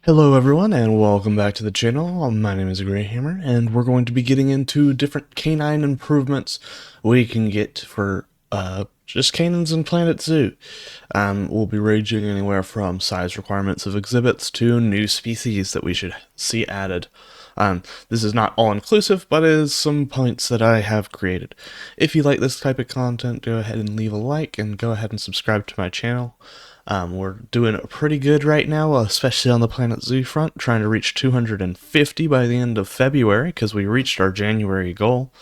Hello everyone and welcome back to the channel. My name is Greyhammer and we're going to be getting into different canine improvements we can get for just canines in Planet Zoo. We'll be ranging anywhere from size requirements of exhibits to new species that we should see added. This is not all-inclusive, but it is some points that I have created. If you like this type of content, go ahead and leave a like and go ahead and subscribe to my channel. We're doing pretty good right now, especially on the Planet Zoo front, trying to reach 250 by the end of February because we reached our January goal.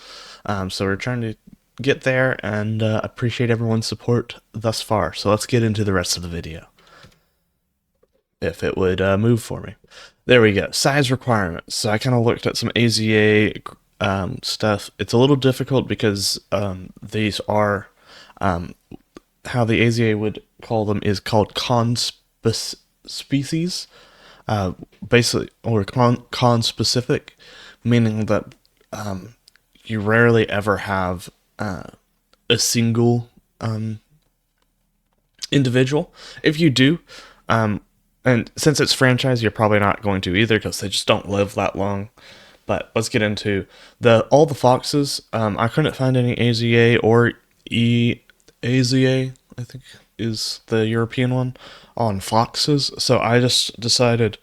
So we're trying to get there and appreciate everyone's support thus far. So let's get into the rest of the video. If it would move for me. There we go. Size requirements. So I kind of looked at some AZA stuff. It's a little difficult because these are how the AZA would call them is called species, basically, or con-specific, meaning that you rarely ever have a single individual. If you do, and since it's franchise, you're probably not going to either because they just don't live that long. But let's get into all the foxes. I couldn't find any AZA or EAZA, I think is the European one, on foxes. So I just decided,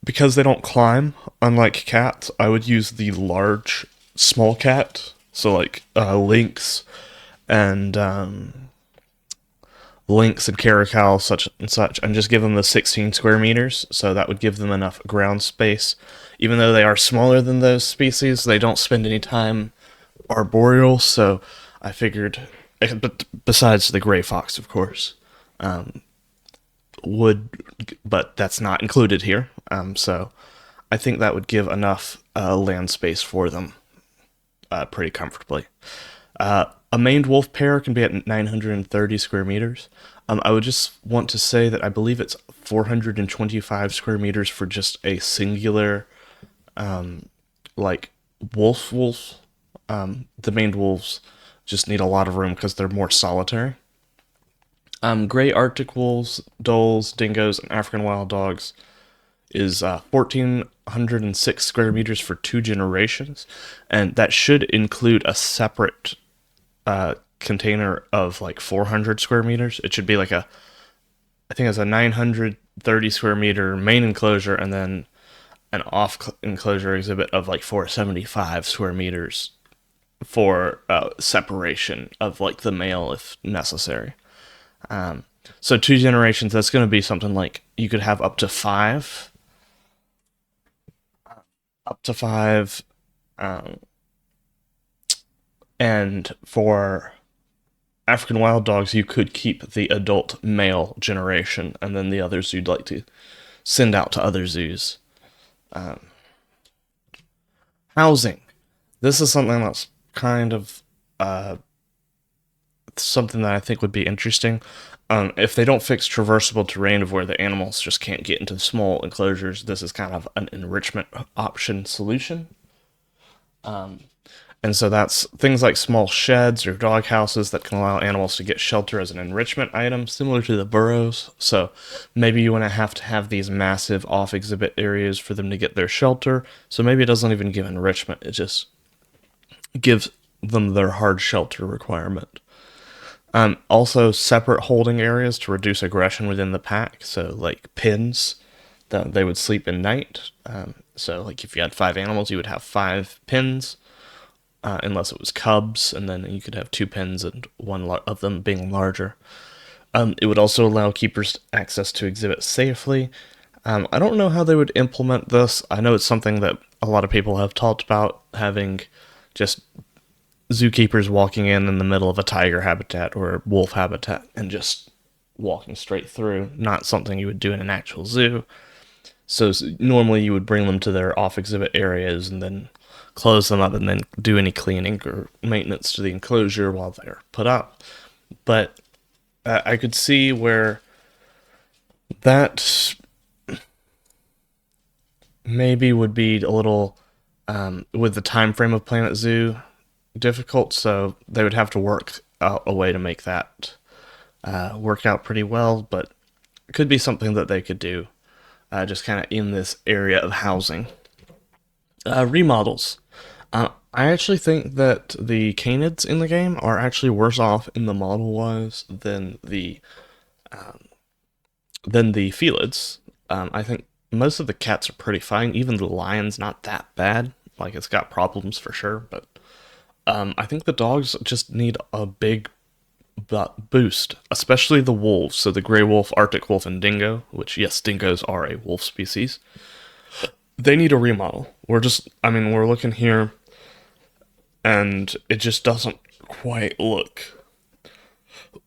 because they don't climb, unlike cats, I would use the large small cat. So like lynx and caracal, such and such, and just give them the 16 square meters. So that would give them enough ground space. Even though they are smaller than those species, they don't spend any time arboreal. So I figured, but besides the gray fox, of course, but that's not included here. So I think that would give enough land space for them pretty comfortably. A maned wolf pair can be at 930 square meters. I would just want to say that I believe it's 425 square meters for just a singular, like wolf. The maned wolves just need a lot of room because they're more solitary. Gray Arctic wolves, dholes, dingoes, and African wild dogs is 1,406 square meters for 2 generations, and that should include a separate container of like 400 square meters. It should be like I think it's a 930 square meter main enclosure and then an off enclosure exhibit of like 475 square meters for separation of like the male if necessary. So 2 generations, that's going to be something like you could have up to five, and for African wild dogs, you could keep the adult male generation, and then the others you'd like to send out to other zoos. Housing. This is something that's kind of something that I think would be interesting. If they don't fix traversable terrain of where the animals just can't get into small enclosures, this is kind of an enrichment option solution. And so that's things like small sheds or dog houses that can allow animals to get shelter as an enrichment item, similar to the burrows. So maybe you want to have these massive off-exhibit areas for them to get their shelter. So maybe it doesn't even give enrichment. It just gives them their hard shelter requirement. Also, separate holding areas to reduce aggression within the pack. So like pens, they would sleep in night. So like if you had 5 animals, you would have 5 pens. Unless it was cubs, and then you could have 2 pens and one of them being larger. It would also allow keepers access to exhibit safely. I don't know how they would implement this. I know it's something that a lot of people have talked about, having just zookeepers walking in the middle of a tiger habitat or a wolf habitat and just walking straight through. Not something you would do in an actual zoo. So normally you would bring them to their off-exhibit areas and then close them up and then do any cleaning or maintenance to the enclosure while they're put up. But I could see where that maybe would be a little, with the time frame of Planet Zoo, difficult. So they would have to work out a way to make that work out pretty well. But it could be something that they could do just kind of in this area of housing. Remodels. I actually think that the canids in the game are actually worse off in the model wise than the felids. I think most of the cats are pretty fine. Even the lion's not that bad. Like it's got problems for sure, but I think the dogs just need a big boost, especially the wolves. So the gray wolf, Arctic wolf, and dingo. Which yes, dingoes are a wolf species. They need a remodel. We're looking here, and it just doesn't quite look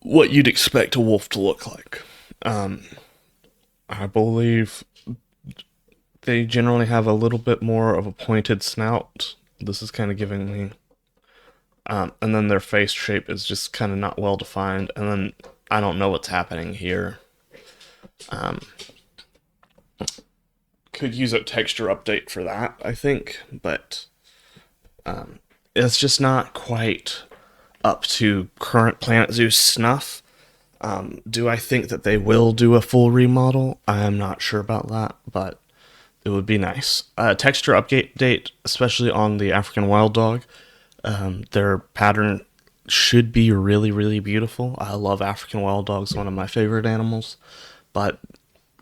what you'd expect a wolf to look like. Um, I believe they generally have a little bit more of a pointed snout. This is kind of giving me. And then their face shape is just kind of not well defined. And then I don't know what's happening here. Um, could use a texture update for that, I think, but it's just not quite up to current Planet Zoo snuff. Do I think that they will do a full remodel? I am not sure about that, but it would be nice. Texture update, especially on the African wild dog. Their pattern should be really, really beautiful. I love African wild dogs, one of my favorite animals, but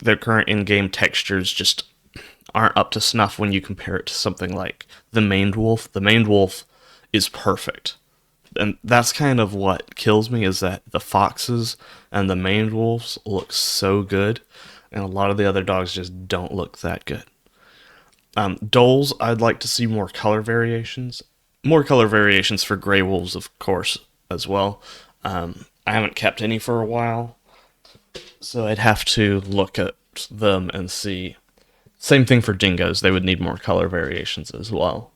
their current in-game textures just aren't up to snuff when you compare it to something like the maned wolf. The maned wolf is perfect. And that's kind of what kills me is that the foxes and the maned wolves look so good, and a lot of the other dogs just don't look that good. Doles, I'd like to see more color variations. More color variations for gray wolves, of course, as well. I haven't kept any for a while, so I'd have to look at them and see. Same thing for dingoes, they would need more color variations as well.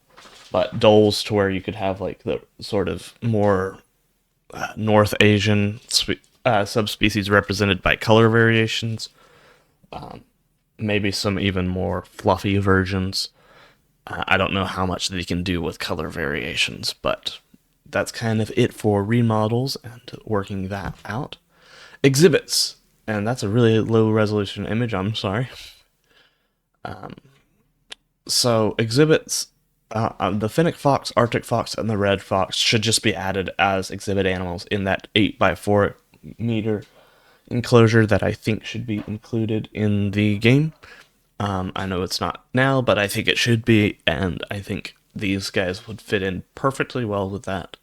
But doles to where you could have like the sort of more North Asian subspecies represented by color variations. Maybe some even more fluffy versions. I don't know how much they can do with color variations, but that's kind of it for remodels and working that out. Exhibits, and that's a really low resolution image. I'm sorry. So exhibits, the Finnic fox, Arctic fox, and the red fox should just be added as exhibit animals in that 8 by 4 meter enclosure that I think should be included in the game. I know it's not now, but I think it should be, and I think these guys would fit in perfectly well with that.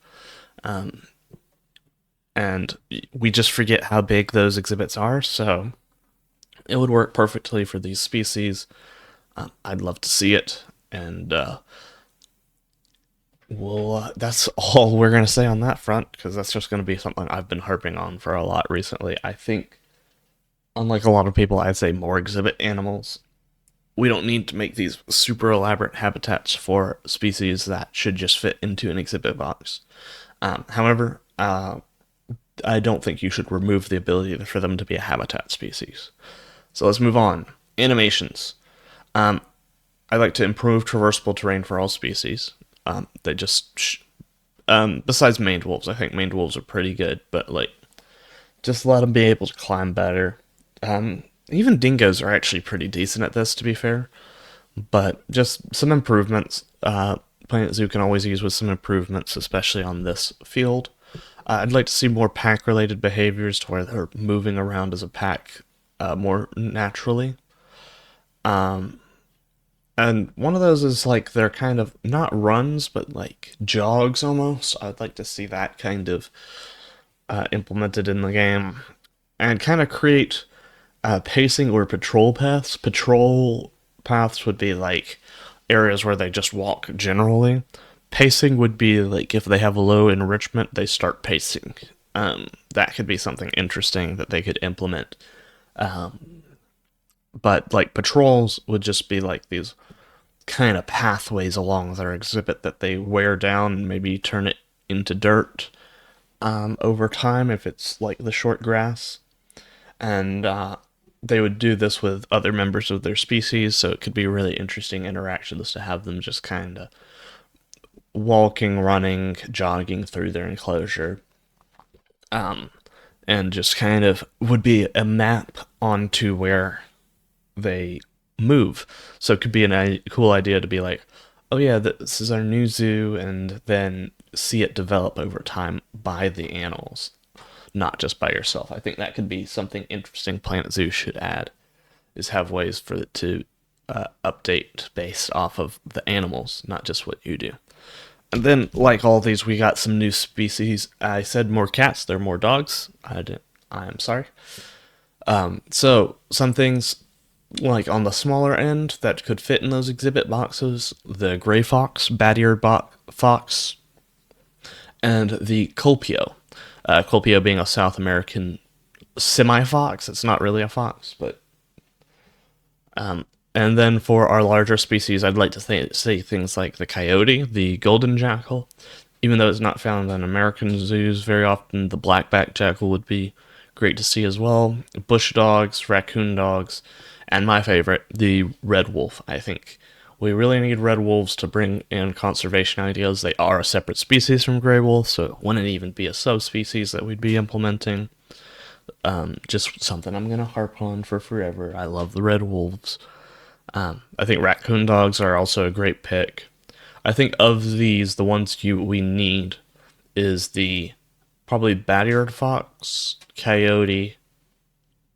And we just forget how big those exhibits are, so it would work perfectly for these species. I'd love to see it, and that's all we're going to say on that front, because that's just going to be something I've been harping on for a lot recently. I think, unlike a lot of people, I'd say more exhibit animals. We don't need to make these super elaborate habitats for species that should just fit into an exhibit box. However, I don't think you should remove the ability for them to be a habitat species. So let's move on. Animations. I'd like to improve traversable terrain for all species. They just, besides maned wolves, I think maned wolves are pretty good, but like, just let them be able to climb better. Even dingoes are actually pretty decent at this, to be fair. But just some improvements. Planet Zoo can always use with some improvements, especially on this field. I'd like to see more pack-related behaviors to where they're moving around as a pack more naturally. And one of those is like they're kind of not runs, but like jogs almost. I'd like to see that kind of implemented in the game and kind of create pacing or patrol paths. Patrol paths would be like areas where they just walk generally. Pacing would be like if they have low enrichment, they start pacing. That could be something interesting that they could implement. But like patrols would just be like these kind of pathways along their exhibit that they wear down and maybe turn it into dirt over time if it's like the short grass. And they would do this with other members of their species, so it could be really interesting interactions to have them just kind of walking, running, jogging through their enclosure. And just kind of would be a map onto where they move. So it could be a cool idea to be like, oh yeah, this is our new zoo, and then see it develop over time by the animals, not just by yourself. I think that could be something interesting Planet Zoo should add, is have ways for it to update based off of the animals, not just what you do. And then, like all these, we got some new species. I said more cats, there are more dogs. I'm sorry. So some things like on the smaller end that could fit in those exhibit boxes: the gray fox, bat-eared fox, and the colpio. Colpio being a South American semi-fox. It's not really a fox, but and then for our larger species, I'd like to say things like the coyote, the golden jackal. Even though it's not found in American zoos very often, the black-backed jackal would be great to see as well. Bush dogs, raccoon dogs, and my favorite, the red wolf. I think we really need red wolves to bring in conservation ideas. They are a separate species from gray wolf, so it wouldn't even be a subspecies that we'd be implementing. Just something I'm gonna harp on for forever. I love the red wolves. I think raccoon dogs are also a great pick. I think of these, the ones we need is the probably bat-eared fox, coyote,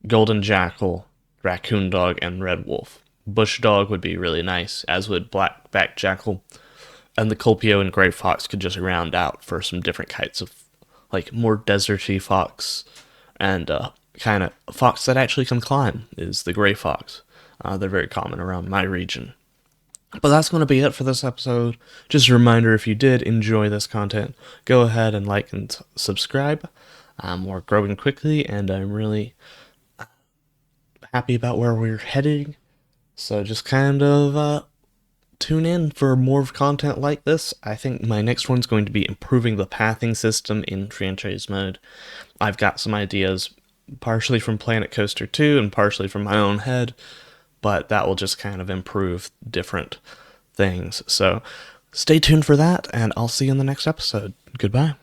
golden jackal, raccoon dog, and red wolf. Bush dog would be really nice, as would black-backed jackal. And the colpio and gray fox could just round out for some different kinds of, like, more deserty fox. And kind of fox that actually can climb is the gray fox. They're very common around my region. But that's going to be it for this episode. Just a reminder, if you did enjoy this content, go ahead and like and subscribe. We're growing quickly, and I'm really happy about where we're heading. So just kind of tune in for more content like this. I think my next one's going to be improving the pathing system in franchise mode. I've got some ideas, partially from Planet Coaster 2 and partially from my own head, but that will just kind of improve different things. So stay tuned for that, and I'll see you in the next episode. Goodbye.